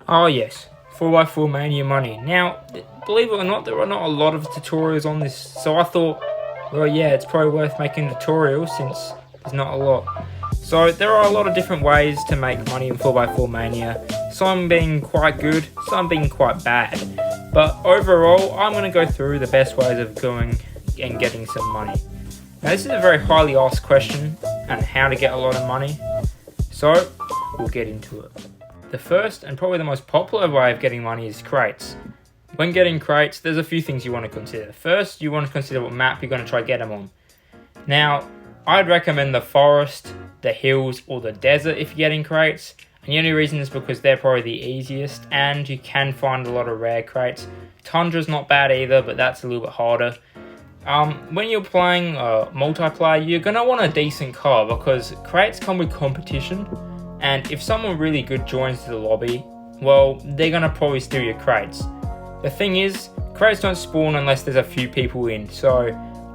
Oh yes, 4x4 Mania money. Now, believe it or not, there are not a lot of tutorials on this, so I thought, well yeah, it's probably worth making a tutorial since there's not a lot. So there are a lot of different ways to make money in 4x4 Mania, some being quite good, some being quite bad. But overall, I'm going to go through the best ways of going and getting some money. Now this is a very highly asked question, and how to get a lot of money, so we'll get into it. The first and probably the most popular way of getting money is crates. When getting crates, there's a few things you want to consider. First, you want to consider what map you're going to try to get them on. Now, I'd recommend the forest, the hills, or the desert if you're getting crates. And the only reason is because they're probably the easiest, and you can find a lot of rare crates. Tundra's not bad either, but that's a little bit harder. When you're playing multiplayer, you're going to want a decent car because crates come with competition. And if someone really good joins the lobby, well, they're going to probably steal your crates. The thing is, crates don't spawn unless there's a few people in, so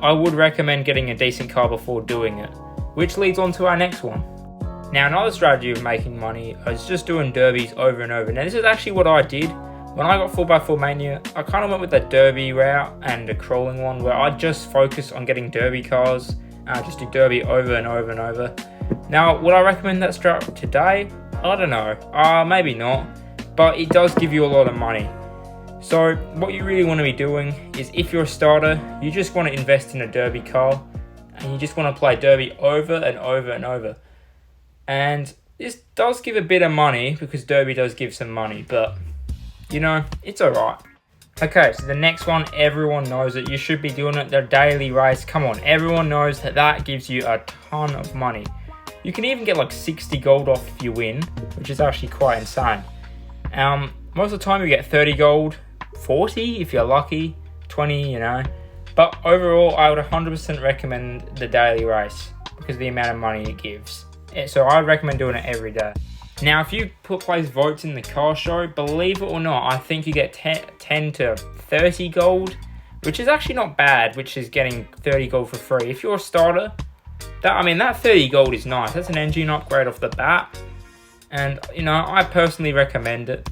I would recommend getting a decent car before doing it. Which leads on to our next one. Now, another strategy of making money is just doing derbies over and over. Now, this is actually what I did. When I got 4x4 Mania, I kind of went with the derby route and the crawling one, where I just focus on getting derby cars, and I just do derby over and over and over. Now, would I recommend that strat today? I don't know, maybe not, but it does give you a lot of money. So what you really want to be doing is, if you're a starter, you just want to invest in a derby car, and you just want to play derby over and over and over. And this does give a bit of money, because derby does give some money, but you know, it's alright. Okay, so the next one, everyone knows it. You should be doing it, the daily race. Come on, everyone knows that that gives you a ton of money. You can even get like 60 gold off if you win, which is actually quite insane. Most of the time you get 30 gold, 40 if you're lucky, 20, you know. But overall, I would 100% recommend the daily race because of the amount of money it gives. So I recommend doing it every day. Now, if you place votes in the car show, believe it or not, I think you get 10 to 30 gold, which is actually not bad, which is getting 30 gold for free. If you're a starter, that 30 gold is nice. That's an engine upgrade off the bat. And, you know, I personally recommend it.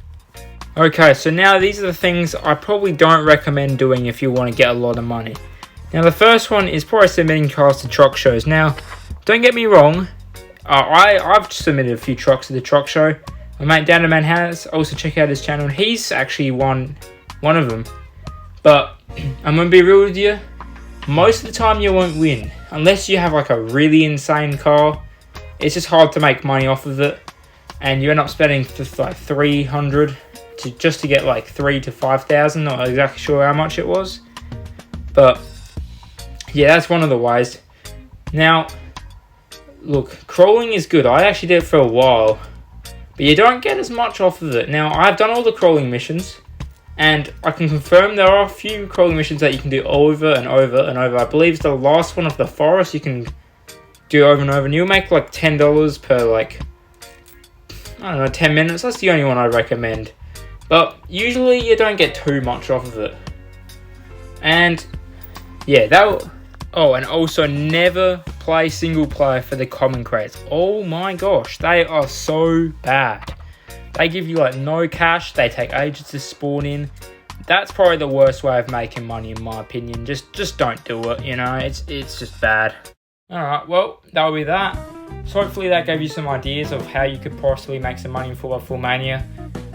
Okay, so now these are the things I probably don't recommend doing if you want to get a lot of money. Now, the first one is probably submitting cars to truck shows. Now, don't get me wrong. I've submitted a few trucks to the truck show. My mate Danaman has. Also check out his channel. He's actually won one of them. But I'm going to be real with you. Most of the time you won't win. Unless you have like a really insane car. It's just hard to make money off of it. And you end up spending like 300 just to get like 3 to 5,000. Not exactly sure how much it was. But yeah, that's one of the ways. Now, look, crawling is good. I actually did it for a while, but you don't get as much off of it. Now, I've done all the crawling missions, and I can confirm there are a few crawling missions that you can do over and over and over. I believe it's the last one of the forest you can do over and over, and you'll make like $10 per, like, I don't know, 10 minutes. That's the only one I recommend. But usually you don't get too much off of it. And yeah, oh, and also never play single player for the common crates. Oh my gosh, they are so bad. They give you like no cash. They take ages to spawn in. That's probably the worst way of making money in my opinion. Just don't do it, you know. It's just bad. Alright, well, that'll be that. So hopefully that gave you some ideas of how you could possibly make some money in 4x4 Mania.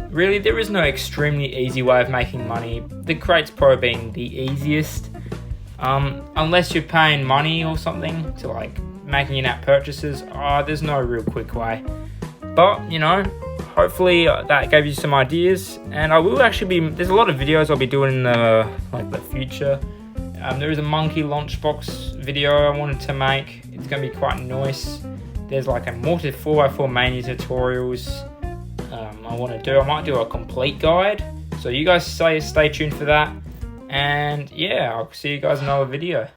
Really, there is no extremely easy way of making money. The crates probably being the easiest. Unless you're paying money or something to like making in-app purchases, there's no real quick way. But, you know, hopefully that gave you some ideas. And I will actually there's a lot of videos I'll be doing in the future. There is a monkey launchbox video I wanted to make. It's going to be quite nice. There's like a multi 4x4 Mania tutorials I want to do. I might do a complete guide. So you guys stay tuned for that. And yeah, I'll see you guys in another video.